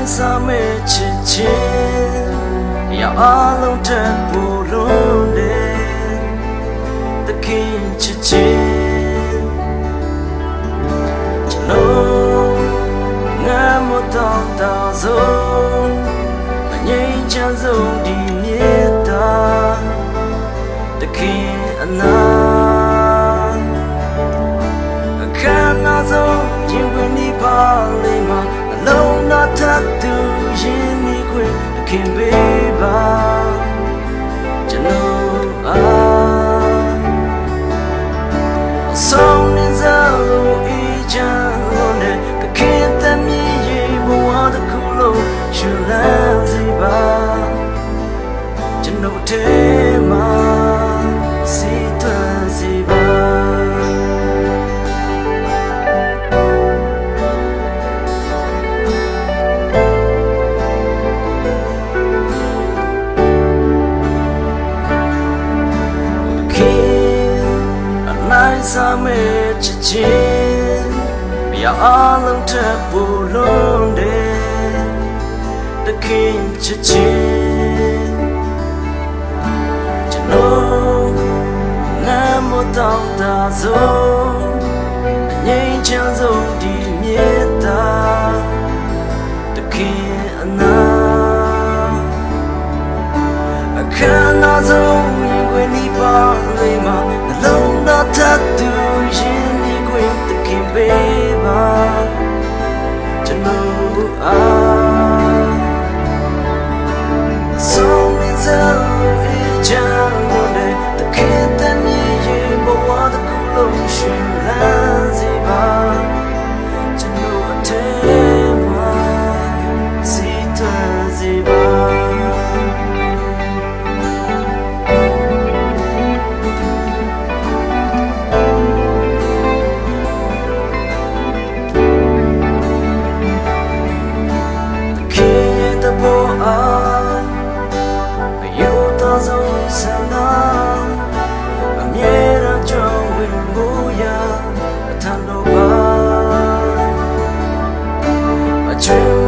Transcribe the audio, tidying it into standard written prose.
နိုင်စာမဲ့ချစ်ချင်းရအောင်လုံးတဲ့ပူလုံးတဲ့တခင်ချစ်ချင်းကျွန်တော်ငါမတော်တာဆုံးအငြိမ်းချမ်းဆုံးဒီမြေတာတခင်အနာအခမ်းအနားဆုံးရင်ဝင်ဒီပါလိမ့်မှာအလုံးနာထပ်သူရင်ဒီခွေတခင်ပေးပါကျွန်တော်ဆုံးနေစားလို့အေးချမ်းလို့နဲ့တခင်တမီးရေးဘဝတစ်ခုလုံးရှူလန်းစီပါကျွန်တော်ထဲမှာစီထွန်းစီပါနိုင်စာမဲ့ချစ်ချင်းရအောင်လုံးတဲ့ပူလုံးတဲ့တခင်ချစ်ချင်းကျွန်တော်ငါမတော်တာဆုံးအငြိမ်းချမ်းဆုံးဒီမြေတာတခင်အနာအခမ်းအနားဆုံးရင်ခွင်ဒီပါလိမ့်မှာနှလုံးသားထပ်သူရင်ဒီခွင်တခင်ပေးပါကျွန်တော်ဆုံးနေစားအေးချမ်းလို့တဲ့တခင်တမီးရင်ဘဝတစ်ခုလုံးရှင်လန်းစီပါကျွန်တော်အထဲမှာစီထွန်းစီပါဆန္ဒအမြဲတမ်းကြုံဝင်မှုရအထံတော်ပါအချွေ